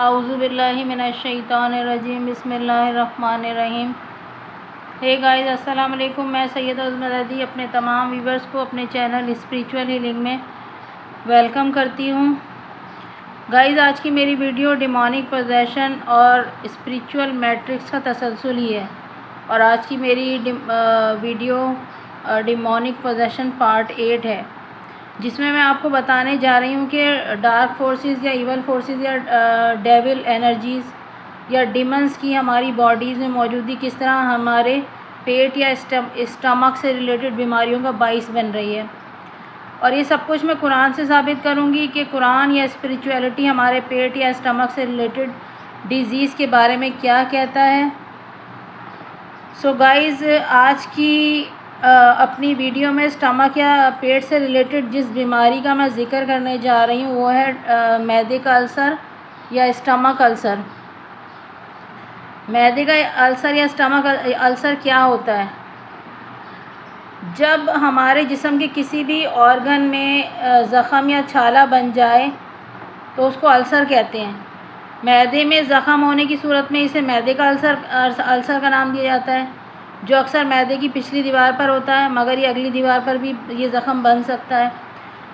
औज़ुबिल्लाहि मिनश्शैतानिर्रजीम बिस्मिल्लाहिर्रहमानिर्रहीम। Hey guys, अस्सलाम वालेकुम। मैं सैयदा उज़्मा अपने तमाम व्यूवर्स को अपने चैनल स्पिरिचुअल हीलिंग में वेलकम करती हूँ। गाइस, आज की मेरी वीडियो डिमोनिक पोजेशन और स्पिरिचुअल मैट्रिक्स का तसलसल ही है। और आज की मेरी वीडियो डिमोनिक पोजेशन पार्ट 8 है, जिसमें मैं आपको बताने जा रही हूँ कि डार्क फोर्सेस या इवल फोर्सेस या डेविल एनर्जीज़ या डिमंस की हमारी बॉडीज़ में मौजूदगी किस तरह हमारे पेट या स्टमक से रिलेटेड बीमारियों का बाइस बन रही है। और ये सब कुछ मैं कुरान से साबित करूँगी कि कुरान या स्पिरिचुअलिटी हमारे पेट या स्टमक से रिलेटेड डिज़ीज़ के बारे में क्या कहता है। सो गाइज़, आज की अपनी वीडियो में स्टमक या पेट से रिलेटेड जिस बीमारी का मैं ज़िक्र करने जा रही हूँ वो है मैदे का अल्सर या स्टमक अल्सर। मैदे का अल्सर या स्टमक अल्सर क्या होता है? जब हमारे जिस्म के किसी भी ऑर्गन में ज़ख़म या छाला बन जाए तो उसको अल्सर कहते हैं। मैदे में ज़ख़म होने की सूरत में इसे मैदे का अल्सर का नाम दिया जाता है, जो अक्सर मैदे की पिछली दीवार पर होता है, मगर ये अगली दीवार पर भी ये ज़ख़म बन सकता है।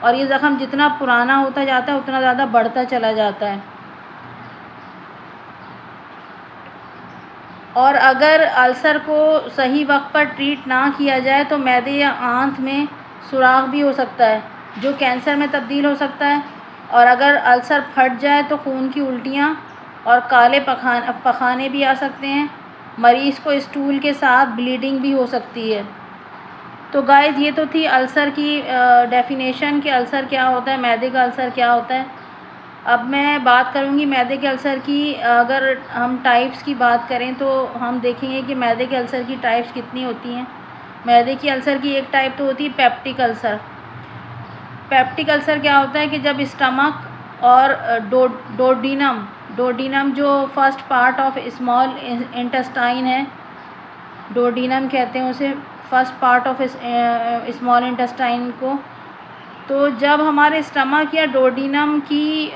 और ये ज़ख़म जितना पुराना होता जाता है उतना ज़्यादा बढ़ता चला जाता है। और अगर अल्सर को सही वक्त पर ट्रीट ना किया जाए तो मैदे या आंत में सुराख भी हो सकता है, जो कैंसर में तब्दील हो सकता है। और अगर अल्सर फट जाए तो खून की उल्टियाँ और काले पखाने भी आ सकते हैं। मरीज़ को स्टूल के साथ ब्लीडिंग भी हो सकती है। तो गाइस, ये तो थी अल्सर की डेफिनेशन कि अल्सर क्या होता है, मैदे का अल्सर क्या होता है। अब मैं बात करूँगी मैदे के अल्सर की। अगर हम टाइप्स की बात करें तो हम देखेंगे कि मैदे के अल्सर की टाइप्स कितनी होती हैं। मैदे की अल्सर की एक टाइप तो होती है पेप्टिक अल्सर। पेप्टिक अल्सर क्या होता है कि जब स्टमक और डोडीनम जो first part of small intestine है, डोडीनम कहते हैं उसे, first part of small intestine को। तो जब हमारे स्टमक या डोडीनम की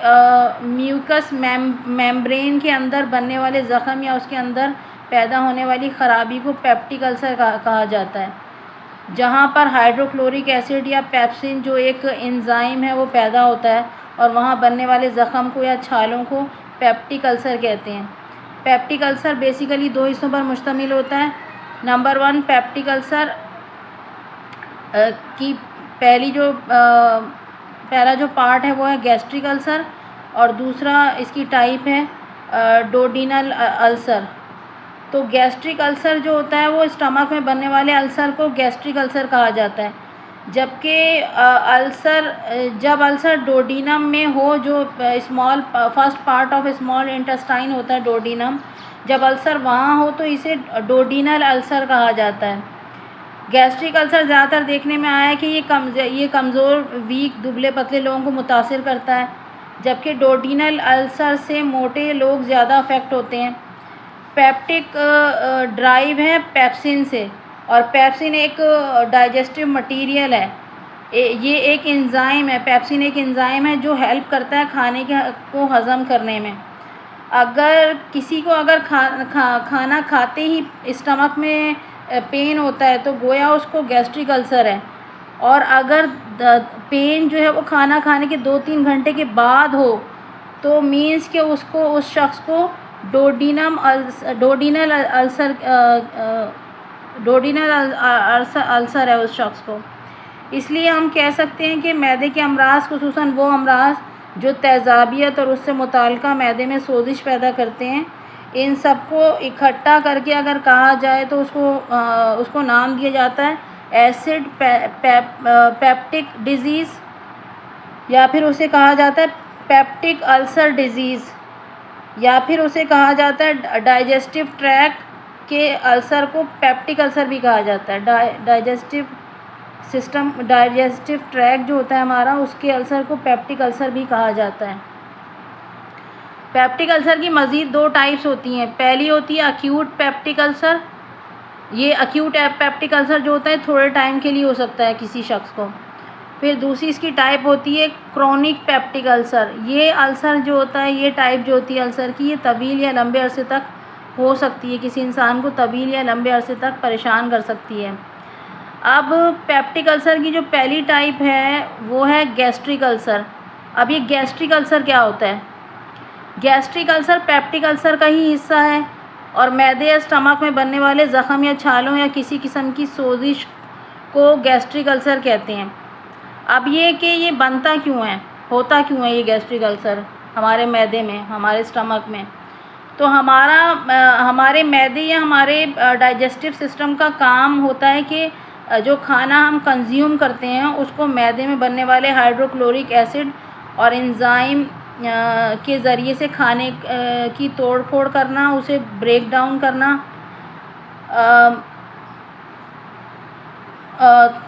म्यूकस मेम्ब्रेन के अंदर बनने वाले ज़ख़म या उसके अंदर पैदा होने वाली ख़राबी को पेप्टिक अल्सर कहा जाता है। जहाँ पर हाइड्रोक्लोरिक एसिड या पेप्सिन जो एक एंजाइम है वो पैदा होता है और वहाँ बनने वाले ज़ख़म को या छालों को पेप्टिक अल्सर कहते हैं। पेप्टिक अल्सर बेसिकली दो हिस्सों पर मुश्तमिल होता है। नंबर 1, पेप्टिक अल्सर की पहला जो पार्ट है वो है गैस्ट्रिक अल्सर, और दूसरा इसकी टाइप है डोडिनल अल्सर। तो गैस्ट्रिक अल्सर जो होता है वो स्टमक में बनने वाले अल्सर को गैस्ट्रिक अल्सर कहा जाता है। जबकि जब अल्सर डोडिनम में हो, जो first part of small intestine होता है डोडिनम, जब अल्सर वहाँ हो तो इसे डोडिनल अल्सर कहा जाता है। गैस्ट्रिक अल्सर ज़्यादातर देखने में आया है कि ये कमज़ोर, वीक, दुबले पतले लोगों को मुतासिर करता है, जबकि डोडिनल अल्सर से मोटे लोग ज़्यादा अफेक्ट होते हैं। पेप्टिक ड्राइव है पेप्सिन से, और पेप्सिन एक डाइजेस्टिव मटेरियल है। ये एक एंजाइम है। पेप्सिन एक एंजाइम है जो हेल्प करता है खाने को हज़म करने में। अगर किसी को खाना खाते ही स्टमक में पेन होता है तो गोया उसको गैस्ट्रिक अल्सर है। और अगर पेन जो है वो खाना खाने के 2-3 घंटे के बाद हो तो मीन्स कि उस शख्स को डोडिनल अल्सर है उस शख्स को। इसलिए हम कह सकते हैं कि मैदे के अमराज, खुसूसन वो अमराज जो तेज़ाबियत और उससे मुताल्लिक़ा मैदे में सोजिश पैदा करते हैं, इन सब को इकट्ठा करके अगर कहा जाए तो उसको नाम दिया जाता है एसिड पेप्टिक डिज़ीज़, या फिर उसे कहा जाता है पेप्टिक अल्सर डिज़ीज़, या फिर उसे कहा जाता है डाइजेस्टिव ट्रैक के अल्सर को पेप्टिक अल्सर भी कहा जाता है। डाइजेस्टिव ट्रैक जो होता है हमारा, उसके अल्सर को पेप्टिक अल्सर भी कहा जाता है। पेप्टिक अल्सर की मज़ीद 2 टाइप्स होती हैं। पहली होती है अक्यूट पेप्टिक अल्सर। ये अक्यूट पेप्टिक अल्सर जो होता है थोड़े टाइम के लिए हो सकता है किसी शख्स को। फिर दूसरी इसकी टाइप होती है क्रोनिक पेप्टिक अल्सर। ये अल्सर जो होता है, ये टाइप जो होती है अल्सर की, ये तवील या लंबे अरसे तक हो सकती है, किसी इंसान को तवील या लंबे अरसे तक परेशान कर सकती है। अब पेप्टिक अल्सर की जो पहली टाइप है वो है गैस्ट्रिक अल्सर। अब ये गैस्ट्रिक अल्सर क्या होता है? गैस्ट्रिक अल्सर पेप्टिक अल्सर का ही हिस्सा है और मैदे या स्टमक में बनने वाले ज़ख़म या छालों या किसी किस्म की सोजिश को गैस्ट्रिक अल्सर कहते हैं। अब ये कि ये बनता क्यों है, होता क्यों है ये गैस्ट्रिक अल्सर हमारे मैदे में, हमारे स्टमक में? तो हमारे मैदे या हमारे डाइजेस्टिव सिस्टम का काम होता है कि जो खाना हम कंज्यूम करते हैं उसको मैदे में बनने वाले हाइड्रोक्लोरिक एसिड और एंजाइम के ज़रिए से खाने की तोड़ फोड़ करना, उसे ब्रेक डाउन करना।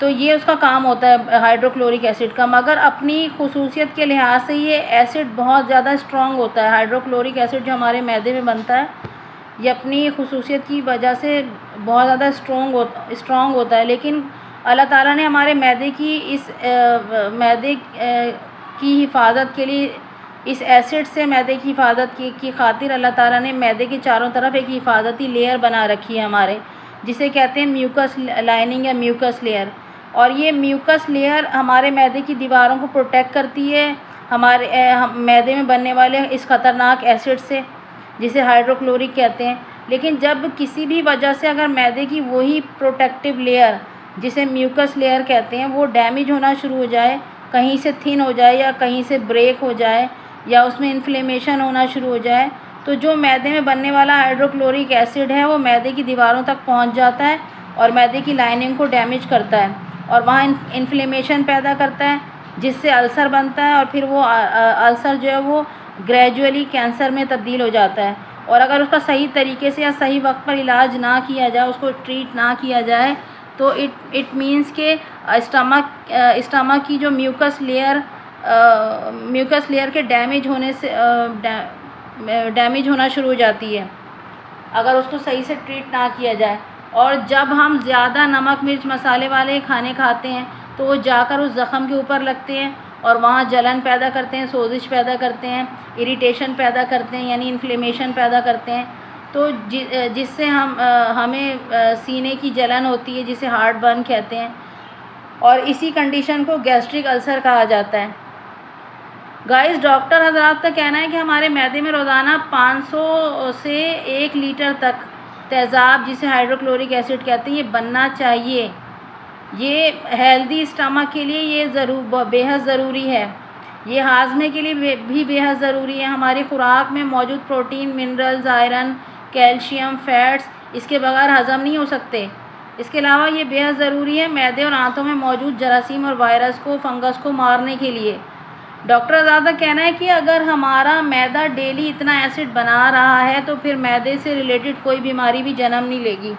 तो ये उसका काम होता है हाइड्रोक्लोरिक एसिड का। मगर अपनी खुसूसियत के लिहाज से ये एसिड बहुत ज़्यादा स्ट्रॉन्ग होता है। हाइड्रोक्लोरिक एसिड जो हमारे मैदे में बनता है ये अपनी खुसूसियत की वजह से बहुत ज़्यादा स्ट्रॉन्ग होता है। लेकिन अल्लाह ताला ने हमारे मैदे की मैदे की हिफाजत के लिए, इस एसिड से मैदे की हिफाजत की खातिर अल्लाह ताला ने मैदे के चारों तरफ एक हिफाजती लेयर बना रखी है हमारे, जिसे कहते हैं म्यूकस लाइनिंग या म्यूकस लेयर। और ये म्यूकस लेयर हमारे मैदे की दीवारों को प्रोटेक्ट करती है हमारे मैदे में बनने वाले इस ख़तरनाक एसिड से, जिसे हाइड्रोक्लोरिक कहते हैं। लेकिन जब किसी भी वजह से अगर मैदे की वही प्रोटेक्टिव लेयर, जिसे म्यूकस लेयर कहते हैं, वो डैमेज होना शुरू हो जाए, कहीं से थिन हो जाए या कहीं से ब्रेक हो जाए या उसमें इन्फ्लेमेशन होना शुरू हो जाए, तो जो मैदे में बनने वाला हाइड्रोक्लोरिक एसिड है वो मैदे की दीवारों तक पहुंच जाता है और मैदे की लाइनिंग को डैमेज करता है और वहाँ इन्फ्लेमेशन पैदा करता है, जिससे अल्सर बनता है। और फिर वो अल्सर जो है वो ग्रेजुअली कैंसर में तब्दील हो जाता है। और अगर उसका सही तरीके से या सही वक्त पर इलाज ना किया जाए, उसको ट्रीट ना किया जाए, तो इट मीन्स के स्टमक की जो म्यूकस लेयर के डैमेज होने से डैमेज होना शुरू हो जाती है अगर उसको सही से ट्रीट ना किया जाए। और जब हम ज़्यादा नमक मिर्च मसाले वाले खाने खाते हैं तो वो जाकर उस ज़ख़म के ऊपर लगते हैं और वहाँ जलन पैदा करते हैं, सोजिश पैदा करते हैं, इरिटेशन पैदा करते हैं, यानी इन्फ्लेमेशन पैदा करते हैं। तो जिससे हमें सीने की जलन होती है, जिसे हार्ट बर्न कहते हैं, और इसी कंडीशन को गैस्ट्रिक अल्सर कहा जाता है। गाइस, डॉक्टर हजरात का कहना है कि हमारे मैदे में रोज़ाना 500 से 1 लीटर तक तेज़ाब, जिसे हाइड्रोक्लोरिक एसिड कहते हैं, ये बनना चाहिए। ये हेल्दी स्टमक के लिए ये बेहद ज़रूरी है। ये हाजमे के लिए भी बेहद ज़रूरी है। हमारी खुराक में मौजूद protein, minerals, iron, calcium, fats इसके बगैर हज़म नहीं हो सकते। इसके अलावा ये बेहद ज़रूरी है मैदे और आंतों में मौजूद जरासीम और वायरस को, फंगस को मारने के लिए। डॉक्टर ज़्यादा कहना है कि अगर हमारा मैदा डेली इतना एसिड बना रहा है तो फिर मैदे से रिलेटेड कोई बीमारी भी जन्म नहीं लेगी।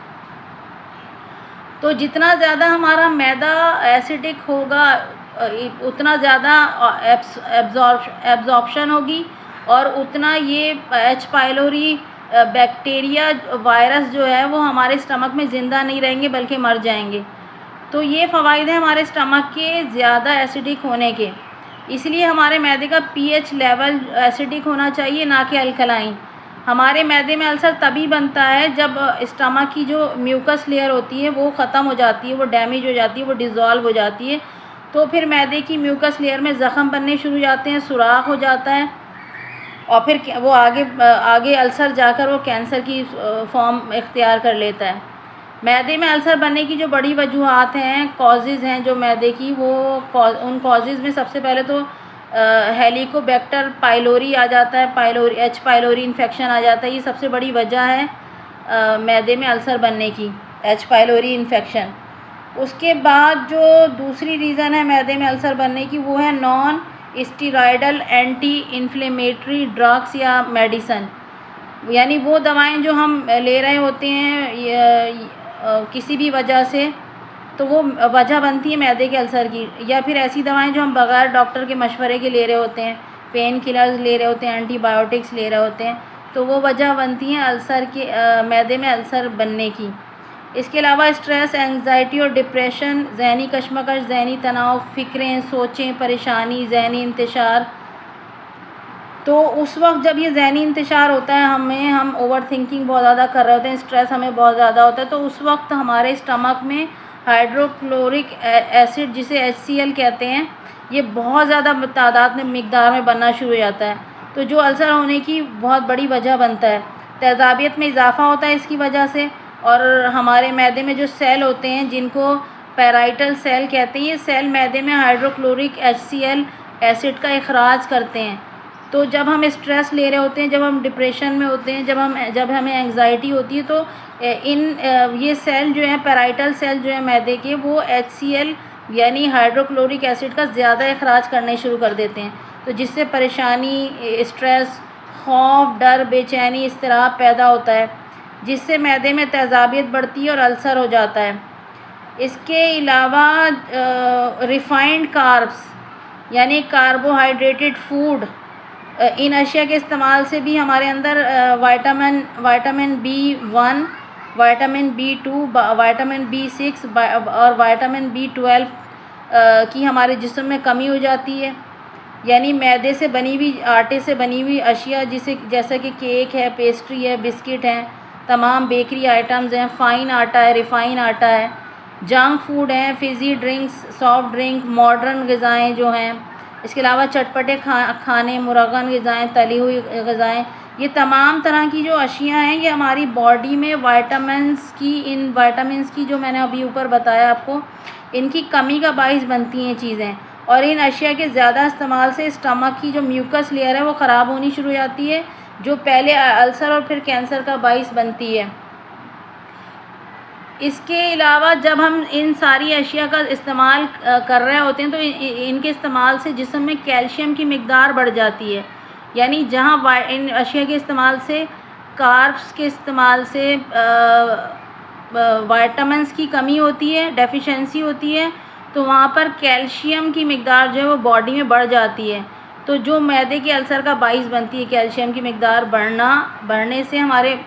तो जितना ज़्यादा हमारा मैदा एसिडिक होगा उतना ज़्यादा एब्जॉर्प्शन होगी और उतना ये एच पाइलोरी बैक्टीरिया वायरस जो है वो हमारे स्टमक में ज़िंदा नहीं रहेंगे बल्कि मर जाएंगे। तो ये फ़वाइद हैं हमारे स्टमक के ज़्यादा एसिडिक होने के। इसलिए हमारे मैदे का पीएच लेवल एसिडिक होना चाहिए, ना कि अल्कलाइन। हमारे मैदे में अल्सर तभी बनता है जब स्टमक की जो म्यूकस लेयर होती है वो ख़त्म हो जाती है, वो डैमेज हो जाती है, वो डिज़ोल्व हो जाती है। तो फिर मैदे की म्यूकस लेयर में ज़ख़म बनने शुरू हो जाते हैं, सुराख हो जाता है और फिर वो आगे अल्सर जाकर वो कैंसर की फॉर्म इख्तियार कर लेता है। मैदे में अल्सर बनने की जो बड़ी वजूहात हैं, कॉजेज़ हैं जो मैदे की, उन कॉजेज़ में सबसे पहले तो हेलिकोबैक्टर पाइलोरी आ जाता है, एच पाइलोरी इन्फेक्शन आ जाता है। ये सबसे बड़ी वजह है मैदे में अल्सर बनने की, एच पाइलोरी इन्फेक्शन। उसके बाद जो दूसरी रीज़न है मैदे में अल्सर बनने की वो है non steroidal anti inflammatory drugs या मेडिसन, यानी वो दवाएं जो हम ले रहे होते हैं किसी भी वजह से, तो वो वजह बनती है मैदे के अल्सर की। या फिर ऐसी दवाएं जो हम बग़ैर डॉक्टर के मशवरे के ले रहे होते हैं, पेन किलर्स ले रहे होते हैं, एंटीबायोटिक्स ले रहे होते हैं, तो वो वजह बनती हैं अल्सर के मैदे में अल्सर बनने की। इसके अलावा स्ट्रेस, एंग्जाइटी और डिप्रेशन, ज़हनी कशमकश, ज़हनी तनाव, फ़िक्रें, सोचें, परेशानी, ज़हनी इंतशार। तो उस वक्त जब ये ज़हनी इंतशार होता है, हम ओवर थिंकिंग बहुत ज़्यादा कर रहे होते हैं, स्ट्रेस हमें बहुत ज़्यादा होता है, तो उस वक्त हमारे स्टमक में हाइड्रोक्लोरिक एसिड, जिसे HCl कहते हैं, ये बहुत ज़्यादा तादाद में, मिकदार में बनना शुरू हो जाता है, तो जो अल्सर होने की बहुत बड़ी वजह बनता है। तेज़ाबियत में इजाफ़ा होता है इसकी वजह से, और हमारे मैदे में जो सेल होते हैं जिनको पैराइटल सेल कहते हैं, ये सेल मैदे में हाइड्रोक्लोरिक HCl एसिड का इखराज करते हैं। तो जब हम स्ट्रेस ले रहे होते हैं, जब हम डिप्रेशन में होते हैं, जब हमें एंग्जाइटी होती है, तो ये सेल जो है, पैराइटल सेल जो है मैदे के, वो HCl यानी हाइड्रोक्लोरिक एसिड का ज़्यादा इखराज करने शुरू कर देते हैं, तो जिससे परेशानी, स्ट्रेस, खौफ, डर, बेचैनी, इज़्तिराब पैदा होता है, जिससे मैदे में तेज़ाबियत बढ़ती है और अल्सर हो जाता है। इसके अलावा रिफ़ाइंड कार्ब्स यानी कार्बोहाइड्रेटेड फूड, इन अशिया के इस्तेमाल से भी हमारे अंदर vitamin B1, vitamin B2, vitamin B6 और विटामिन B12 की हमारे जिस्म में कमी हो जाती है। यानी मैदे से बनी हुई, आटे से बनी हुई अशिया, जैसा कि केक है, पेस्ट्री है, बिस्किट हैं, तमाम बेकरी आइटम्स हैं, फ़ाइन आटा है, रिफ़ाइन आटा है, जंक फूड हैं, fizzy drinks, soft drink, modern ग़िज़ाएँ जो हैं, इसके अलावा चटपटे खाने, मुरगन ग़िज़ाएँ, तली हुई ग़िज़ाएँ, ये तमाम तरह की जो अशिया हैं, ये हमारी बॉडी में इन विटामिन्स की, जो मैंने अभी ऊपर बताया आपको, इनकी कमी का बाइस बनती हैं चीज़ें। और इन अशिया के ज़्यादा इस्तेमाल से स्टमक की जो म्यूकस लेयर है वो ख़राब होनी शुरू हो जाती है, जो पहले अल्सर और फिर कैंसर का बाइस बनती है। इसके अलावा जब हम इन सारी अशिया का इस्तेमाल कर रहे होते हैं, तो इनके इस्तेमाल से जिस्म में कैल्शियम की मिक़दार बढ़ जाती है। यानी जहाँ इन अशिया के इस्तेमाल से, कार्ब्स के इस्तेमाल से विटामिन्स की कमी होती है, डेफिशिएंसी होती है, तो वहाँ पर कैल्शियम की मिक़दार जो है वो बॉडी में बढ़ जाती है, तो जो मैदे के अल्सर का बाइस बनती है। कैल्शियम की मिक़दार बढ़ने से हमारे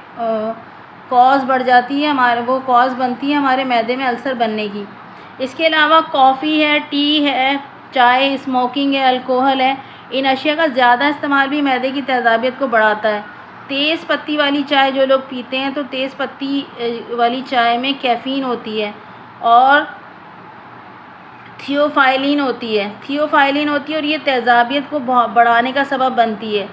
कॉज बढ़ जाती है, वो कॉज बनती है हमारे मैदे में अल्सर बनने की। इसके अलावा कॉफ़ी है, टी है, चाय, स्मोकिंग है, अल्कोहल है, इन अशिया का ज़्यादा इस्तेमाल भी मैदे की तेज़ाबियत को बढ़ाता है। तेज़ पत्ती वाली चाय जो लोग पीते हैं, तो तेज़ पत्ती वाली चाय में कैफ़ीन होती है और थियोफाइलिन होती है और ये तेज़ाबियत को बढ़ाने का सबब बनती है।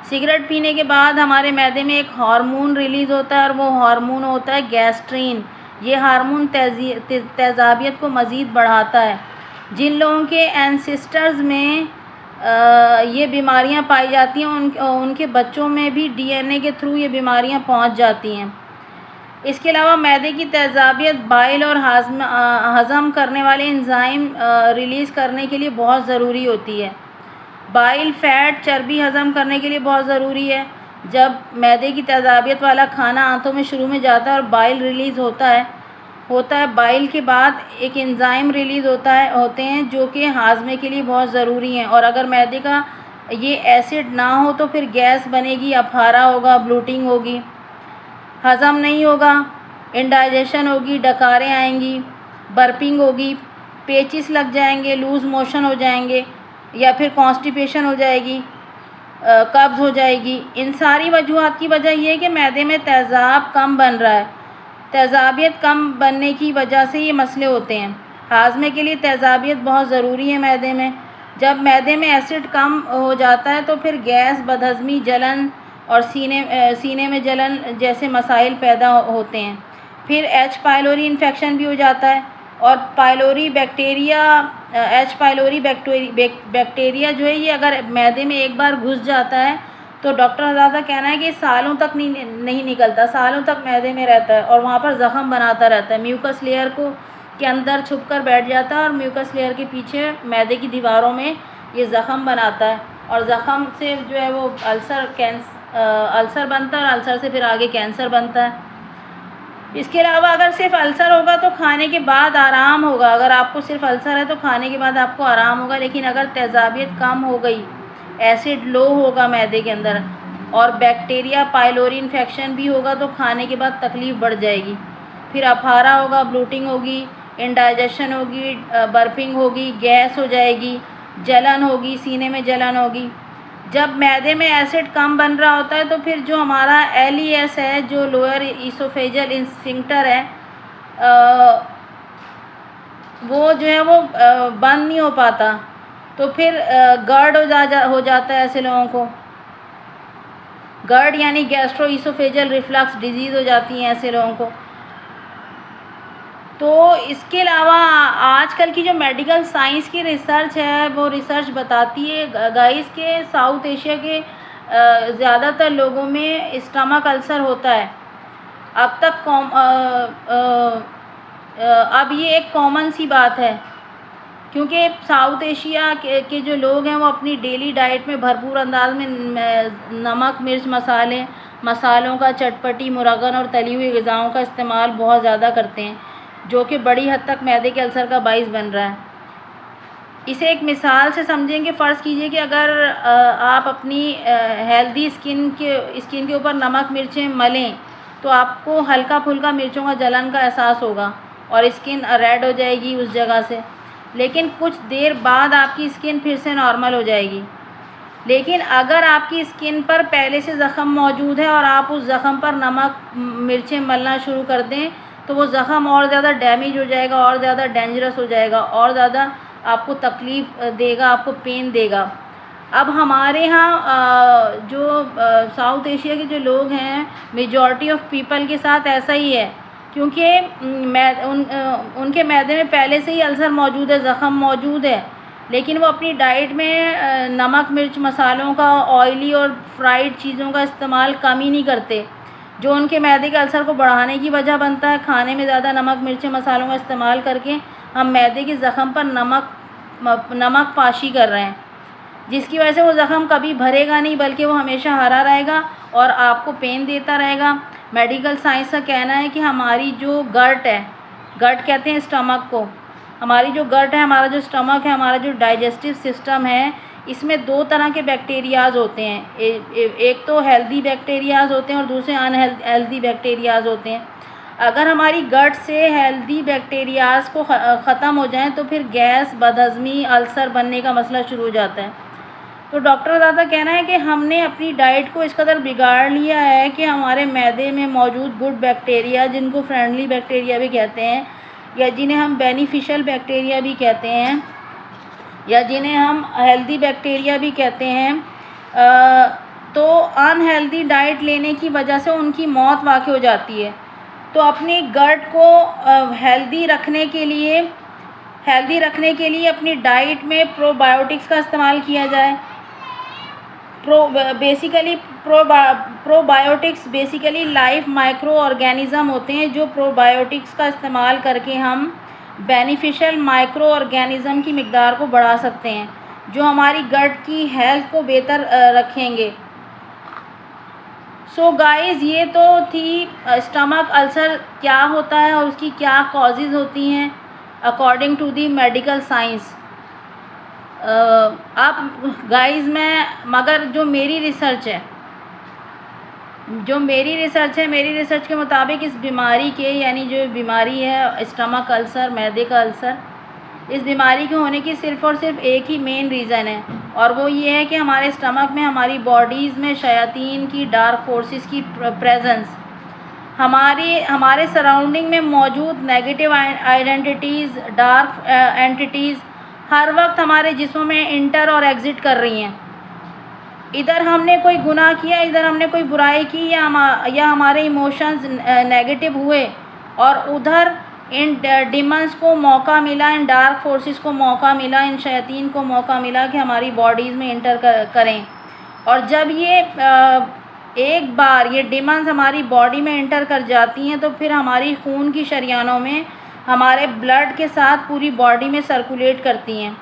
सिगरेट पीने के बाद हमारे मैदे में एक हार्मोन रिलीज़ होता है और वो हार्मोन होता है गैस्ट्रीन। ये हार्मोन तेज़ाबियत को मज़ीद बढ़ाता है। जिन लोगों के एंसेस्टर्स में ये बीमारियां पाई जाती हैं, उनके बच्चों में भी DNA के थ्रू ये बीमारियां पहुंच जाती हैं। इसके अलावा मैदे की तेज़ाबियत बाइल और हज़म करने वाले एंजाइम रिलीज़ करने के लिए बहुत ज़रूरी होती है। बाइल फैट, चर्बी हज़म करने के लिए बहुत ज़रूरी है। जब मैदे की तेज़ाबियत वाला खाना आंतों में शुरू में जाता है और बाइल रिलीज़ होता है, बाइल के बाद एक एंजाइम रिलीज़ होते हैं जो कि हाजमे के लिए बहुत ज़रूरी हैं, और अगर मैदे का ये एसिड ना हो तो फिर गैस बनेगी, अफारा होगा, ब्लोटिंग होगी, हज़म नहीं होगा, इंडाइजेशन होगी, डकारें आएंगी, बर्पिंग होगी, पेचिस लग जाएंगे, लूज़ मोशन हो जाएंगे, या फिर कॉन्स्टिपेशन हो जाएगी, कब्ज़ हो जाएगी। इन सारी वजूहात की वजह ये है कि मैदे में तेज़ाब कम बन रहा है। तेज़ाबियत कम बनने की वजह से ये मसले होते हैं। हाजमे के लिए तेज़ाबियत बहुत ज़रूरी है मैदे में। जब मैदे में एसिड कम हो जाता है तो फिर गैस, बदहज़मी, जलन और सीने में जलन जैसे मसाइल पैदा होते हैं। फिर H. पाइलोरी इन्फेक्शन भी हो जाता है, और pylori bacteria, H. Pylori bacteria जो है, ये अगर मैदे में एक बार घुस जाता है तो डॉक्टर हज़ार का कहना है कि सालों तक नहीं निकलता, सालों तक मैदे में रहता है और वहाँ पर ज़ख़म बनाता रहता है। म्यूकस लेयर के अंदर छुप कर बैठ जाता है और म्यूकस लेयर के पीछे मैदे की दीवारों में ये ज़ख़म बनाता है, और ज़ख़म से जो है वो अल्सर बनता है, और अल्सर से फिर आगे कैंसर बनता है। इसके अलावा अगर सिर्फ अल्सर होगा तो खाने के बाद आराम होगा। अगर आपको सिर्फ अल्सर है तो खाने के बाद आपको आराम होगा, लेकिन अगर तेज़ाबियत कम हो गई, एसिड लो होगा मैदे के अंदर, और बैक्टीरिया पाइलोरी इन्फेक्शन भी होगा, तो खाने के बाद तकलीफ़ बढ़ जाएगी। फिर अफारा होगा, ब्लोटिंग होगी, इंडाइजेशन होगी, बर्पिंग होगी, गैस हो जाएगी, जलन होगी, सीने में जलन होगी। जब मैदे में एसिड कम बन रहा होता है तो फिर जो हमारा LES है, जो लोअर ईसोफेजियल स्फिंक्टर है, वो जो है वो बंद नहीं हो पाता, तो फिर GERD हो जाता है ऐसे लोगों को। GERD यानी गैस्ट्रो ईसोफेजियल रिफ्लक्स डिजीज़ हो जाती है ऐसे लोगों को। तो इसके अलावा आजकल की जो मेडिकल साइंस की रिसर्च है, वो रिसर्च बताती है गाइस के साउथ एशिया के ज़्यादातर लोगों में स्टमक अल्सर होता है। अब तक अब ये एक कॉमन सी बात है, क्योंकि साउथ एशिया के जो लोग हैं वो अपनी डेली डाइट में भरपूर अंदाज में नमक, मिर्च, मसालों का, चटपटी, मुरगन और तली हुई ग़िज़ाओं का इस्तेमाल बहुत ज़्यादा करते हैं, जो कि बड़ी हद तक मैदे के अल्सर का बाइस बन रहा है। इसे एक मिसाल से समझेंगे। फ़र्ज़ कीजिए कि अगर आप अपनी हेल्दी स्किन के ऊपर नमक मिर्चें मलें तो आपको हल्का फुल्का मिर्चों का जलन का एहसास होगा और स्किन रेड हो जाएगी उस जगह से, लेकिन कुछ देर बाद आपकी स्किन फिर से नॉर्मल हो जाएगी। लेकिन अगर आपकी स्किन पर पहले से ज़ख़म मौजूद है और आप उस ज़ख़म पर नमक मिर्चें मलना शुरू कर दें तो वो ज़ख़म और ज़्यादा डैमेज हो जाएगा, और ज़्यादा डेंजरस हो जाएगा, और ज़्यादा आपको तकलीफ़ देगा, आपको पेन देगा। अब हमारे यहाँ जो साउथ एशिया के जो लोग हैं, मेजॉरिटी ऑफ पीपल के साथ ऐसा ही है, क्योंकि उनके मैदे में पहले से ही अल्सर मौजूद है, ज़ख़म मौजूद है, लेकिन वो अपनी डाइट में नमक, मिर्च, मसालों का, ऑयली और फ्राइड चीज़ों का इस्तेमाल कम ही नहीं करते, जो उनके मैदे के अल्सर को बढ़ाने की वजह बनता है। खाने में ज़्यादा नमक, मिर्च, मसालों का इस्तेमाल करके हम मैदे के ज़ख़म पर नमक पाशी कर रहे हैं, जिसकी वजह से वो ज़ख़म कभी भरेगा नहीं, बल्कि वो हमेशा हरा रहेगा और आपको पेन देता रहेगा। मेडिकल साइंस का कहना है कि हमारी जो गट है, गट कहते हैं स्टमक को, हमारी जो गट है, हमारा जो स्टमक है, हमारा जो डाइजेस्टिव सिस्टम है, इसमें दो तरह के बैक्टीरियाज़ होते हैं। एक तो हेल्दी बैक्टीरियाज़ होते हैं और दूसरे अनहेल्दी बैक्टीरियाज़ होते हैं। अगर हमारी गट से हेल्दी बैक्टीरियाज़ को ख़त्म हो जाए तो फिर गैस, बदहज़मी, अल्सर बनने का मसला शुरू हो जाता है। तो डॉक्टर का कहना है कि हमने अपनी डाइट को इस कदर बिगाड़ लिया है कि हमारे मैदे में मौजूद गुड बैक्टीरिया, जिनको फ्रेंडली बैक्टीरिया भी कहते हैं, या जिन्हें हम बेनिफिशियल बैक्टीरिया भी कहते हैं, या जिन्हें हम हेल्दी बैक्टीरिया भी कहते हैं, तो अनहेल्दी डाइट लेने की वजह से उनकी मौत वाक़ई हो जाती है। तो अपनी गट को हेल्दी रखने के लिए अपनी डाइट में प्रोबायोटिक्स का इस्तेमाल किया जाए। Probiotics basically life micro organism होते हैं, जो प्रोबायोटिक्स का इस्तेमाल करके हम बेनिफिशियल माइक्रो ऑर्गेनिज़म की मिक़दार को बढ़ा सकते हैं, जो हमारी गट की हेल्थ को बेहतर रखेंगे। सो गाइज़, ये तो थी स्टमक अल्सर क्या होता है और उसकी क्या कॉजेज़ होती हैं according to the medical science. अब गाइज़ मगर जो मेरी रिसर्च है, मेरी रिसर्च के मुताबिक इस बीमारी के, यानी जो बीमारी है स्टमक अल्सर, मैदे का अल्सर, इस बीमारी के होने की सिर्फ़ और सिर्फ एक ही मेन रीज़न है, और वो ये है कि हमारे स्टमक में, हमारी बॉडीज़ में शयातीन की, डार्क फोर्सेस की प्रेजेंस, हमारे सराउंडिंग में मौजूद नेगेटिव आइडेंटिटीज़, डार्क एंटिटीज़ हर वक्त हमारे जिस्म में इंटर और एग्ज़िट कर रही हैं। इधर हमने कोई गुनाह किया, इधर हमने कोई बुराई की, या हमारे इमोशंस नेगेटिव हुए, और उधर इन डिमंस को मौका मिला, इन डार्क फोर्सेस को मौका मिला, इन शैतान को मौका मिला कि हमारी बॉडीज़ में इंटर करें। और जब ये एक बार ये डिमंस हमारी बॉडी में इंटर कर जाती हैं तो फिर हमारी खून की शरियानों में, हमारे ब्लड के साथ पूरी बॉडी में सर्कुलेट करती हैं,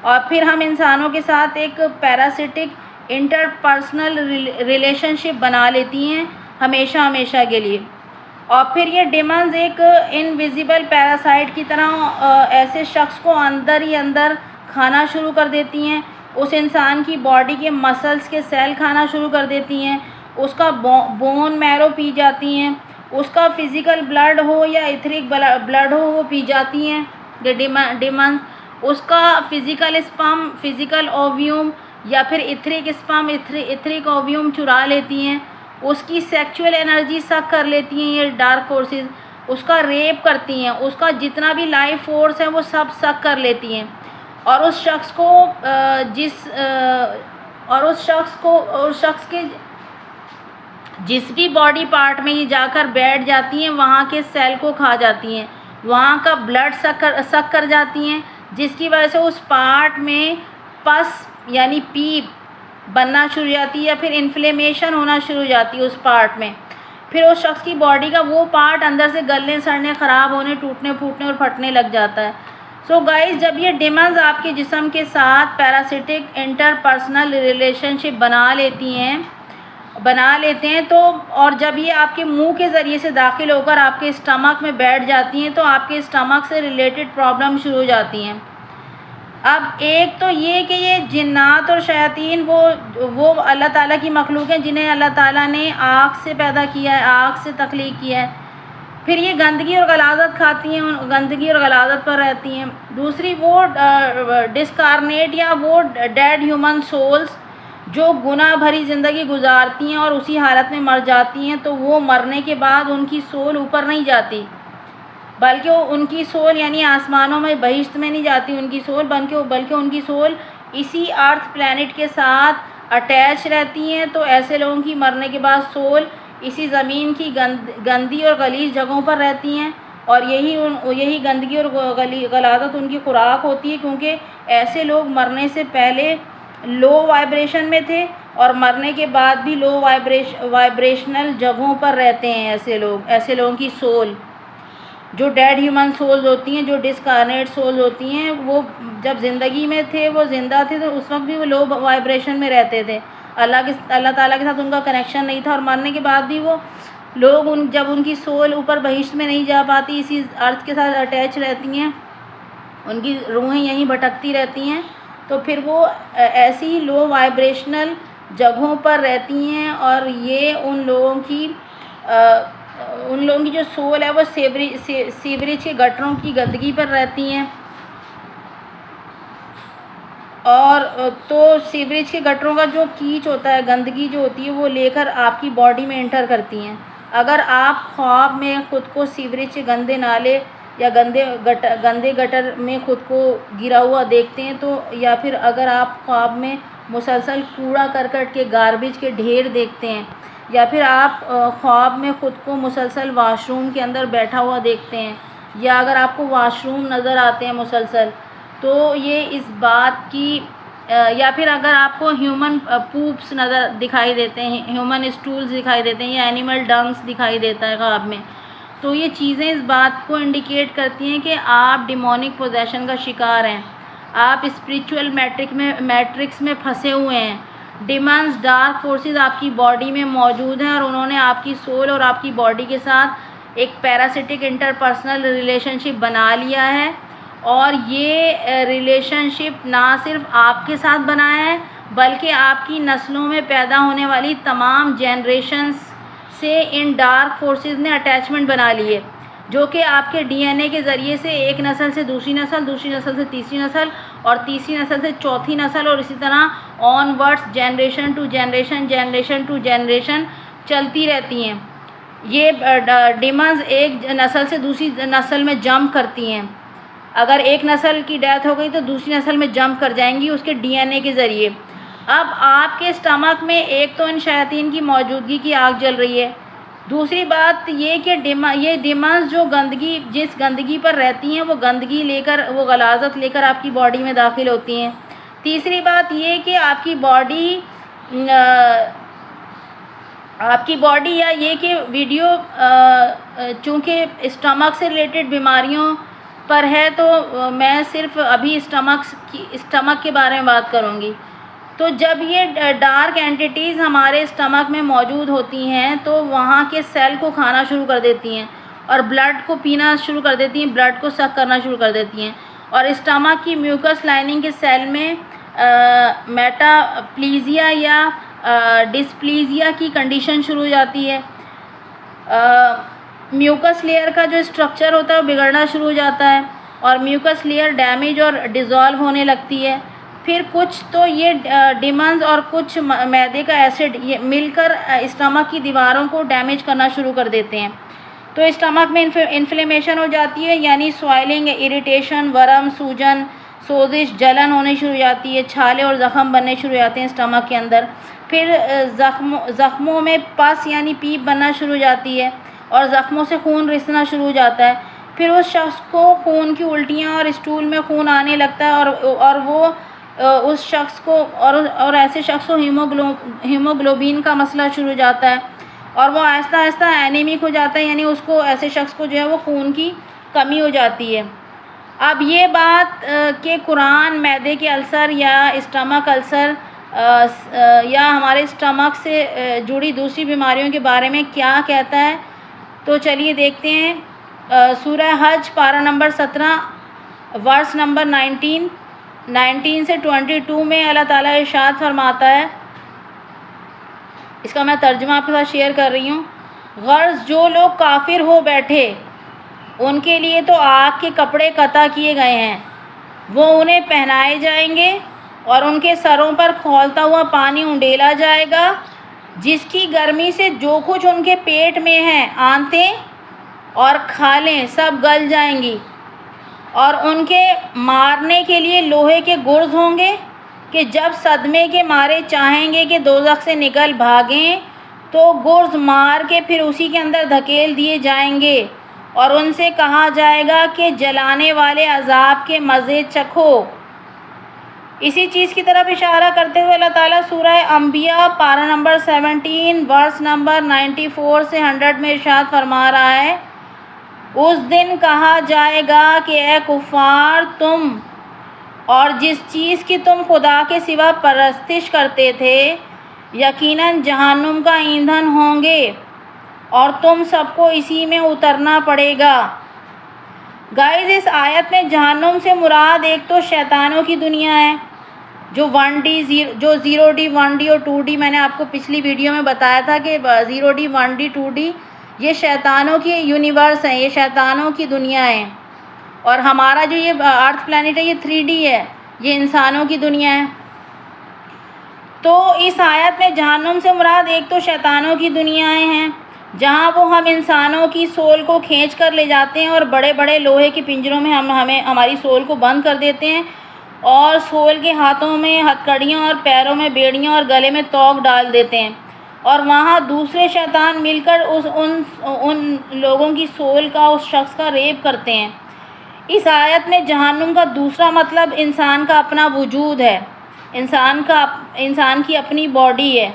और फिर हम इंसानों के साथ एक पैरासिटिक इंटरपर्सनल रिलेशनशिप बना लेती हैं हमेशा के लिए। और फिर ये डिमंस एक इनविजिबल पैरासाइट की तरह ऐसे शख्स को अंदर ही अंदर खाना शुरू कर देती हैं, उस इंसान की बॉडी के मसल्स के सेल खाना शुरू कर देती हैं, उसका बोन मैरो पी जाती हैं, उसका फिज़िकल ब्लड हो या इथरिक ब्लड हो वो पी जाती हैं ये डिमंस। उसका फिज़िकल स्पर्म, फिज़िकल ओव्यूम या फिर इथरिक स्पर्म, इथरिक ओव्यूम चुरा लेती हैं। उसकी सेक्सुअल एनर्जी सक कर लेती हैं ये डार्क फोर्सेस। उसका रेप करती हैं, उसका जितना भी लाइफ फोर्स है वो सब सक कर लेती हैं। और उस शख्स को उस शख्स के जिस भी बॉडी पार्ट में ये जाकर बैठ जाती हैं वहाँ के सेल को खा जाती हैं, वहाँ का ब्लड सक कर जाती हैं, जिसकी वजह से उस पार्ट में पस यानी पीप बनना शुरू हो जाती है या फिर इन्फ्लेमेशन होना शुरू हो जाती है उस पार्ट में। फिर उस शख्स की बॉडी का वो पार्ट अंदर से गलने, सड़ने, ख़राब होने, टूटने, फूटने और फटने लग जाता है। सो गाइस, जब ये डिमंस आपके जिस्म के साथ पैरासिटिक इंटरपर्सनल रिलेशनशिप बना लेते हैं तो, और जब ये आपके मुंह के ज़रिए से दाखिल होकर आपके स्टमक में बैठ जाती हैं तो आपके स्टमक से रिलेटेड प्रॉब्लम शुरू हो जाती हैं। अब एक तो ये कि ये जिन्नात और शयातीन वो अल्लाह ताला की मखलूक हैं जिन्हें अल्लाह ताला ने आग से पैदा किया है, आग से तख्लीक किया है। फिर ये गंदगी और गलाज़त खाती हैं, गंदगी और गलाज़त पर रहती हैं। दूसरी वो डिस्कारनेट या वो डेड ह्यूमन सोल्स जो गुनाह भरी ज़िंदगी गुजारती हैं और उसी हालत में मर जाती हैं, तो वो मरने के बाद उनकी सोल ऊपर नहीं जाती, बल्कि उनकी सोल यानी आसमानों में, बहिश्त में नहीं जाती उनकी सोल, बल्कि उनकी सोल इसी अर्थ प्लैनेट के साथ अटैच रहती हैं। तो ऐसे लोगों की मरने के बाद सोल इसी ज़मीन की गंदी और गलीज़ जगहों पर रहती हैं और यही गंदगी और गलाज़त उनकी खुराक होती है, क्योंकि ऐसे लोग मरने से पहले लो वाइब्रेशन में थे और मरने के बाद भी लो वाइब्रेशनल जगहों पर रहते हैं। ऐसे लोगों की सोल, जो डेड ह्यूमन सोल्स होती हैं, जो डिस्कार्नेट सोल्स होती हैं, वो जब ज़िंदगी में थे, वो ज़िंदा थे, तो उस वक्त भी वो लो वाइब्रेशन में रहते थे। अल्लाह ताला के साथ उनका कनेक्शन नहीं था और मरने के बाद भी वो लोग जब उनकी सोल ऊपर बहिश्त में नहीं जा पाती, इसी अर्थ के साथ अटैच रहती हैं, उनकी रूहें यहीं भटकती रहती हैं, तो फिर वो ऐसी ही लो वाइब्रेशनल जगहों पर रहती हैं। और ये उन लोगों की जो सोल है वो सीवरेज के गटरों की गंदगी पर रहती हैं। और तो सीवरेज के गटरों का जो कीच होता है, गंदगी जो होती है, वो लेकर आपकी बॉडी में एंटर करती हैं। अगर आप ख्वाब में ख़ुद को सीवरेज के गंदे नाले या गंदे गटर में ख़ुद को गिरा हुआ देखते हैं, तो या फिर अगर आप ख्वाब में मुसलसल कूड़ा करकट के गार्बेज के ढेर देखते हैं, या फिर आप ख्वाब में ख़ुद को मुसलसल वाशरूम के अंदर बैठा हुआ देखते हैं, या अगर आपको वाशरूम नज़र आते हैं मुसलसल, तो ये इस बात की या फिर अगर आपको ह्यूमन पूप्स नज़र दिखाई देते हैं, ह्यूमन स्टूल्स दिखाई देते हैं या एनिमल डंग्स दिखाई देता है ख्वाब में, तो ये चीज़ें इस बात को इंडिकेट करती हैं कि आप डिमोनिक पोजेशन का शिकार हैं, आप स्पिरिचुअल मैट्रिक्स में फंसे हुए हैं। डिमंस, डार्क फोर्सेस आपकी बॉडी में मौजूद हैं और उन्होंने आपकी सोल और आपकी बॉडी के साथ एक पैरासिटिक इंटरपर्सनल रिलेशनशिप बना लिया है। और ये रिलेशनशिप ना सिर्फ आपके साथ बनाया है, बल्कि आपकी नस्लों में पैदा होने वाली तमाम जनरेशन्स से इन डार्क फोर्सेस ने अटैचमेंट बना ली है, जो कि आपके डीएनए के ज़रिए से एक नस्ल से दूसरी नस्ल, दूसरी नस्ल से तीसरी नस्ल और तीसरी नस्ल से चौथी नस्ल और इसी तरह ऑनवर्ड्स जनरेशन टू जनरेशन चलती रहती हैं। ये डिमंस एक नस्ल से दूसरी नस्ल में जंप करती हैं। अगर एक नस्ल की डेथ हो गई तो दूसरी नस्ल में जंप कर जाएंगी उसके डीएनए के ज़रिए। अब आपके स्टमक में एक तो इन शयातीन की मौजूदगी की आग जल रही है, दूसरी बात ये कि ये डिमंस जो जिस गंदगी पर रहती हैं, वो गंदगी लेकर, वो गलाज़त लेकर आपकी बॉडी में दाखिल होती हैं। तीसरी बात ये कि आपकी बॉडी या ये कि वीडियो चूँकि स्टमक से रिलेटेड बीमारियों पर है, तो मैं सिर्फ अभी स्टमक के बारे में बात करूँगी। तो जब ये डार्क एंटिटीज़ हमारे स्टमक में मौजूद होती हैं, तो वहाँ के सेल को खाना शुरू कर देती हैं और ब्लड को पीना शुरू कर देती हैं, ब्लड को सक करना शुरू कर देती हैं, और स्टमक की म्यूकस लाइनिंग के सेल में मेटाप्लीजिया या डिस्प्लीजिया की कंडीशन शुरू हो जाती है। म्यूकस लेयर का जो स्ट्रक्चर होता है वो बिगड़ना शुरू हो जाता है और म्यूकस लेयर डैमेज और डिज़ोल्व होने लगती है। फिर कुछ तो ये डिमंस और कुछ मैदे का एसिड ये मिलकर स्टमक की दीवारों को डैमेज करना शुरू कर देते हैं। तो स्टमक में इन्फ्लेमेशन हो जाती है, यानी स्वेलिंग, इरिटेशन, वर्म, सूजन, सोजिश, जलन होनी शुरू हो जाती है, छाले और ज़ख़म बनने शुरू हो जाते हैं स्टमक के अंदर। फिर ज़ख्मों में पस यानी पीप बनना शुरू हो जाती है और ज़ख्मों से खून रिसना शुरू हो जाता है। फिर उस शख्स को खून की उल्टियाँ और स्टूल में खून आने लगता है और वो उस शख्स को और ऐसे शख्स को हीमोग्लोबिन का मसला शुरू हो जाता है और वो आहिस्ता आहिस्ता एनीमिक हो जाता है, यानी उसको ऐसे शख्स को जो है वो खून की कमी हो जाती है। अब ये बात कि कुरान मैदे के अल्सर या स्टमक अल्सर या हमारे स्टमक से जुड़ी दूसरी बीमारियों के बारे में क्या कहता है, तो चलिए देखते हैं। सूरह हज पारा नंबर 17 वर्स नंबर 19 से 22 में अल्लाह ताला इरशाद फरमाता है, इसका मैं तर्जुमा आपके साथ शेयर कर रही हूँ। गर्ज जो लोग काफिर हो बैठे उनके लिए तो आग के कपड़े कता किए गए हैं, वो उन्हें पहनाए जाएंगे और उनके सरों पर खौलता हुआ पानी उंडेला जाएगा, जिसकी गर्मी से जो कुछ उनके पेट में है, आंतें और खालें सब गल जाएंगी। और उनके मारने के लिए लोहे के गुर्ज होंगे कि जब सदमे के मारे चाहेंगे कि दोज़ख से निकल भागें तो गुर्ज मार के फिर उसी के अंदर धकेल दिए जाएंगे और उनसे कहा जाएगा कि जलाने वाले अज़ाब के मज़े चखो। इसी चीज़ की तरफ इशारा करते हुए अल्लाह ताला सूरह अंबिया पारा नंबर 17 वर्स नंबर 94 से 100 में इरशाद फरमा रहा है, उस दिन कहा जाएगा कि ए कुफ़ार, तुम और जिस चीज़ की तुम खुदा के सिवा परस्तिश करते थे यकीनन जहन्नुम का ईंधन होंगे और तुम सबको इसी में उतरना पड़ेगा। गाइस, इस आयत में जहन्नुम से मुराद एक तो शैतानों की दुनिया है जो 0D 1D और 2D, मैंने आपको पिछली वीडियो में बताया था कि 0D 1D 2D ये शैतानों की यूनिवर्स हैं, ये शैतानों की दुनिया है। और हमारा जो ये अर्थ प्लैनेट है ये 3D है, ये इंसानों की दुनिया है। तो इस आयत में जहन्नुम से मुराद एक तो शैतानों की दुनियाएं हैं जहाँ वो हम इंसानों की सोल को खींच कर ले जाते हैं और बड़े बड़े लोहे के पिंजरों में हमें हमारी सोल को बंद कर देते हैं और सोल के हाथों में हथकड़ियाँ और पैरों में बेड़ियाँ और गले में तोक डाल देते हैं और वहाँ दूसरे शैतान मिलकर उन लोगों की सोल का, उस शख्स का रेप करते हैं। इस आयत में जहन्नुम का दूसरा मतलब इंसान का अपना वजूद है, इंसान की अपनी बॉडी है,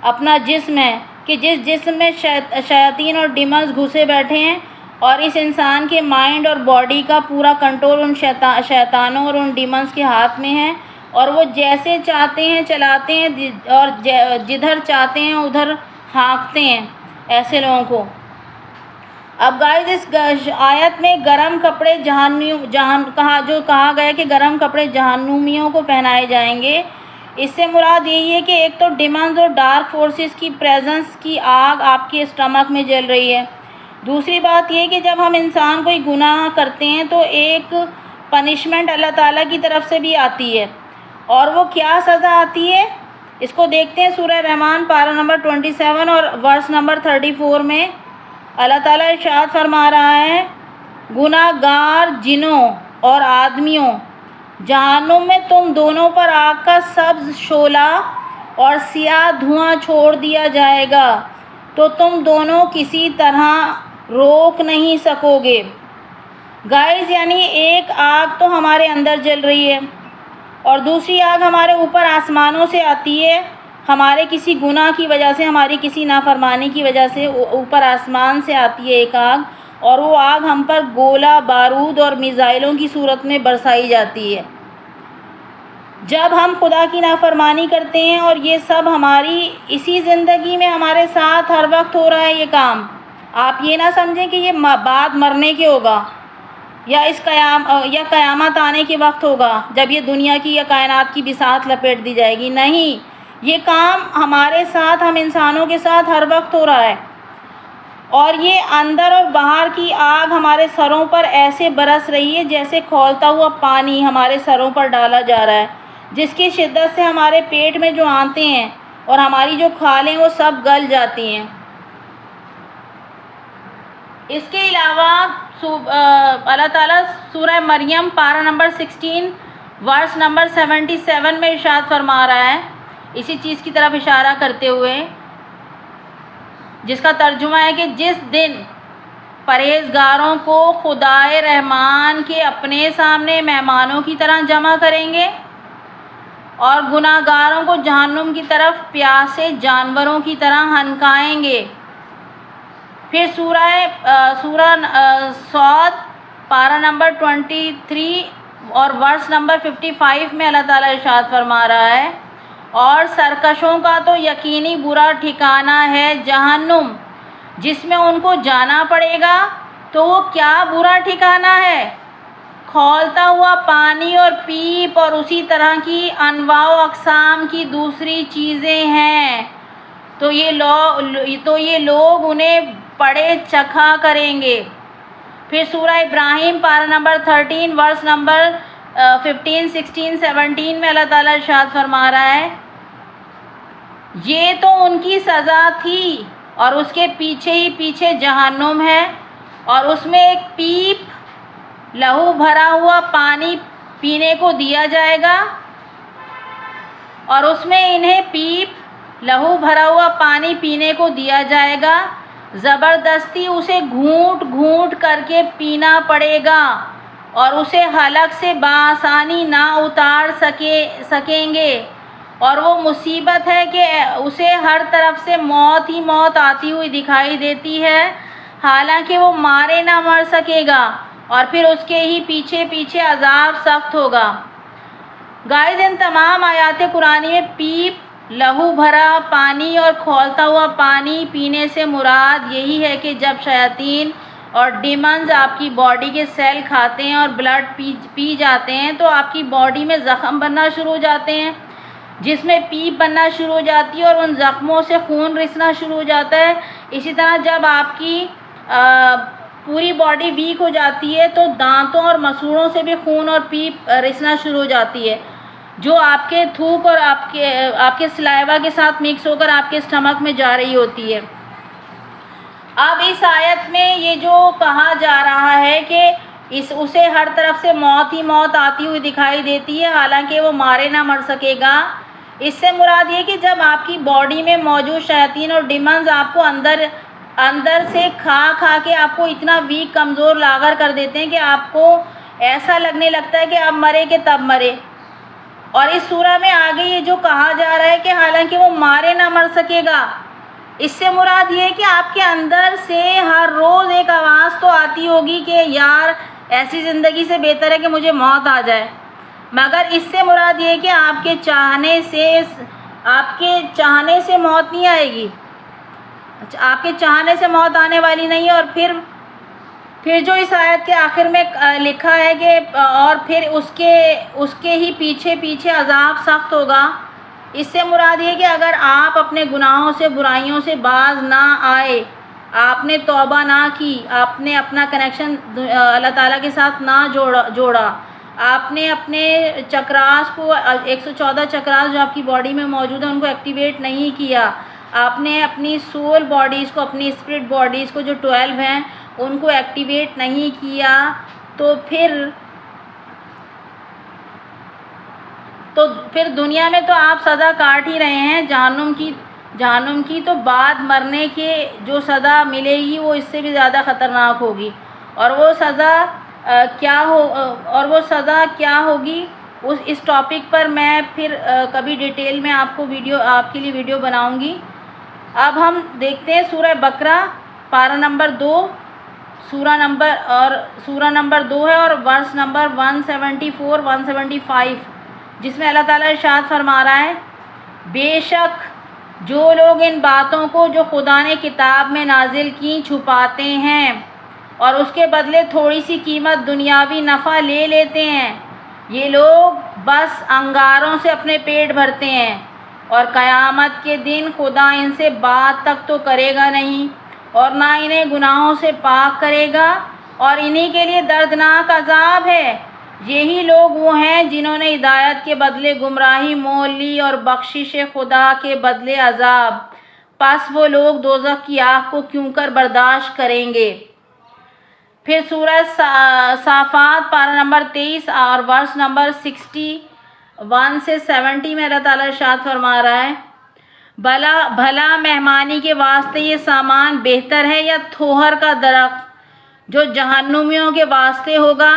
अपना जिस्म है कि जिस जिस्म में शयातीन और डिमंस घुसे बैठे हैं और इस इंसान के माइंड और बॉडी का पूरा कंट्रोल उन शैतानों और उन डिमंस के हाथ में है और वो जैसे चाहते हैं चलाते हैं और जिधर चाहते हैं उधर हाँकते हैं ऐसे लोगों को। अब गाइस, इस आयत में गरम कपड़े कहा गया कि गरम कपड़े जहन्नुमियों को पहनाए जाएंगे। इससे मुराद यही है कि एक तो डिमंस और डार्क फोर्सेस की प्रेजेंस की आग आपके स्टमक में जल रही है। दूसरी बात यह कि जब हम इंसान कोई गुनाह करते हैं तो एक पनिशमेंट अल्लाह ताला की तरफ से भी आती है और वो क्या सज़ा आती है, इसको देखते हैं। सूरह रहमान पारा नंबर 27 और वर्स नंबर 34 में अल्लाह ताला इरशाद फरमा रहा है, गुनाहगार जिनों और आदमियों, जहन्नुम में तुम दोनों पर आग का सब्ज़ शोला और सियाह धुआं छोड़ दिया जाएगा तो तुम दोनों किसी तरह रोक नहीं सकोगे। गाइस, यानी एक आग तो हमारे अंदर जल रही है और दूसरी आग हमारे ऊपर आसमानों से आती है, हमारे किसी गुनाह की वजह से, हमारी किसी नाफरमानी की वजह से ऊपर आसमान से आती है एक आग और वो आग हम पर गोला बारूद और मिसाइलों की सूरत में बरसाई जाती है जब हम खुदा की नाफरमानी करते हैं। और ये सब हमारी इसी ज़िंदगी में हमारे साथ हर वक्त हो रहा है ये काम। आप ये ना समझें कि ये बाद मरने के होगा या क़यामत आने के वक्त होगा जब ये दुनिया की या कायनात की बिसात लपेट दी जाएगी। नहीं, ये काम हमारे साथ, हम इंसानों के साथ हर वक्त हो रहा है। और ये अंदर और बाहर की आग हमारे सरों पर ऐसे बरस रही है जैसे खौलता हुआ पानी हमारे सरों पर डाला जा रहा है, जिसकी शिद्दत से हमारे पेट में जो आंतें हैं और हमारी जो खालें वो सब गल जाती हैं। इसके अलावा अल्लाह ताला सूरह मरियम पारा नंबर 16 वर्स नंबर 77 में इरशाद फरमा रहा है, इसी चीज़ की तरफ इशारा करते हुए, जिसका तर्जुमा है कि जिस दिन परहेज़गारों को खुदाए रहमान के अपने सामने मेहमानों की तरह जमा करेंगे और गुनाहगारों को जहन्नुम की तरफ प्यासे जानवरों की तरह हनकाएंगे। फिर सूरह सौद पारा नंबर 23 और वर्स नंबर 55 में अल्लाह ताला इरशाद फरमा रहा है, और सरकशों का तो यकीनी बुरा ठिकाना है जहन्नुम, जिसमें उनको जाना पड़ेगा। तो वो क्या बुरा ठिकाना है? खौलता हुआ पानी और पीप और उसी तरह की अनवाओ अक़साम की दूसरी चीज़ें हैं। तो ये लोग उन्हें पड़े चखा करेंगे। फिर सूरह इब्राहिम पारा नंबर 13 वर्स नंबर 15, 16, 17 में अल्लाह ताला इरशाद फरमा रहा है, ये तो उनकी सज़ा थी और उसके पीछे ही पीछे जहन्नुम है, और उसमें एक पीप लहू भरा हुआ पानी पीने को दिया जाएगा, और उसमें इन्हें पीप लहू भरा हुआ पानी पीने को दिया जाएगा। ज़बरदस्ती उसे घूंट घूंट करके पीना पड़ेगा और उसे हलक से बआसानी ना उतार सकेंगे। और वो मुसीबत है कि उसे हर तरफ से मौत ही मौत आती हुई दिखाई देती है, हालांकि वो मारे ना मर सकेगा, और फिर उसके ही पीछे पीछे अज़ाब सख्त होगा। गाइस, इन तमाम आयात कुरानी में पीप, लहू भरा पानी और खौलता हुआ पानी पीने से मुराद यही है कि जब शयातीन और डिमंस आपकी बॉडी के सेल खाते हैं और ब्लड पी जाते हैं, तो आपकी बॉडी में ज़ख़म बनना शुरू हो जाते हैं, जिसमें पीप बनना शुरू हो जाती है और उन ज़ख़मों से खून रिसना शुरू हो जाता है। इसी तरह जब आपकी पूरी बॉडी वीक हो जाती है तो दांतों और मसूड़ों से भी खून और पीप रिसना शुरू हो जाती है, जो आपके थूक और आपके सलाइवा के साथ मिक्स होकर आपके स्टमक में जा रही होती है। अब इस आयत में ये जो कहा जा रहा है कि उसे हर तरफ से मौत ही मौत आती हुई दिखाई देती है, हालांकि वो मारे ना मर सकेगा, इससे मुराद ये कि जब आपकी बॉडी में मौजूद शयातीन और डिमंस आपको अंदर से खा के आपको इतना वीक कमज़ोर लागर कर देते हैं कि आपको ऐसा लगने लगता है कि अब मरे कि तब मरे। और इस सूरह में आगे ये जो कहा जा रहा है कि हालांकि वो मारे ना मर सकेगा, इससे मुराद ये है कि आपके अंदर से हर रोज़ एक आवाज़ तो आती होगी कि यार ऐसी ज़िंदगी से बेहतर है कि मुझे मौत आ जाए, मगर इससे मुराद ये है कि आपके चाहने से मौत नहीं आएगी। अच्छा, आपके चाहने से मौत आने वाली नहीं है। और फिर जो इस आयत के आखिर में लिखा है कि और फिर उसके ही पीछे पीछे अज़ाब सख्त होगा, इससे मुराद ये कि अगर आप अपने गुनाहों से बुराइयों से बाज ना आए, आपने तौबा ना की, आपने अपना कनेक्शन अल्लाह ताला के साथ ना जोड़ा, आपने अपने चक्रास को 114 चक्रास जो आपकी बॉडी में मौजूद है उनको एक्टिवेट नहीं किया, आपने अपनी सोल बॉडीज़ को, अपनी स्पिरिट बॉडीज़ को जो 12 हैं उनको एक्टिवेट नहीं किया, तो फिर दुनिया में तो आप सज़ा काट ही रहे हैं। जहन्नुम की तो बाद मरने के जो सज़ा मिलेगी वो इससे भी ज़्यादा ख़तरनाक होगी। और वो सज़ा क्या होगी इस टॉपिक पर मैं फिर कभी डिटेल में आपके लिए वीडियो बनाऊंगी। अब हम देखते हैं सूरह बकरा पारा नंबर 2, सूरा नंबर 2 है और वर्स नंबर 174, 175, जिसमें अल्लाह ताला इरशाद फरमा रहा है, बेशक जो लोग इन बातों को जो खुदा ने किताब में नाजिल की छुपाते हैं और उसके बदले थोड़ी सी कीमत दुनियावी नफ़ा ले लेते हैं, ये लोग बस अंगारों से अपने पेट भरते हैं और क़यामत के दिन खुदा इनसे बात तक तो करेगा नहीं और ना इन्हें गुनाहों से पाक करेगा, और इन्हीं के लिए दर्दनाक अजाब है। यही लोग वो हैं जिन्होंने हिदायत के बदले गुमराही मोल ली और बख्शिश खुदा के बदले अजाब। पस वो लोग दोज़ख की आग को क्यों कर बर्दाश्त करेंगे। फिर सूरह साफ़ात पारा नंबर 23 और वर्स नंबर 61 से 70 में अल्लाह ताला इरशाद फरमा रहा है, भला मेहमानी के वास्ते ये सामान बेहतर है या थोहर का दरख्त जो जहन्नुमियों के वास्ते होगा,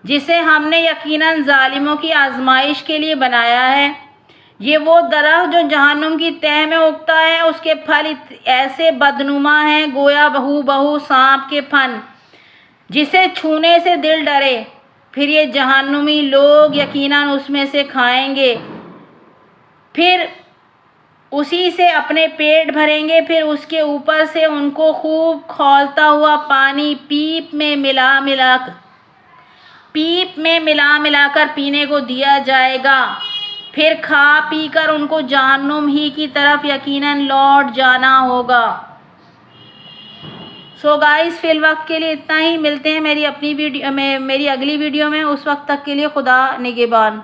जिसे हमने यकीनन जालिमों की आजमाइश के लिए बनाया है। ये वो दरख्त जो जहन्नुम की तह में उगता है, उसके फल ऐसे बदनुमा हैं गोया बहू सांप के फन, जिसे छूने से दिल डरे। फिर ये जहन्नुमी लोग यकीनन उसमें से खाएंगे, फिर उसी से अपने पेट भरेंगे, फिर उसके ऊपर से उनको खूब खौलता हुआ पानी पीप में मिला मिलाकर पीने को दिया जाएगा। फिर खा पी कर उनको जहन्नुम ही की तरफ यकीनन लौट जाना होगा। सो गाइस, फिल वक्त के लिए इतना ही। मिलते हैं मेरी अगली वीडियो में। उस वक्त तक के लिए खुदा निगहबान।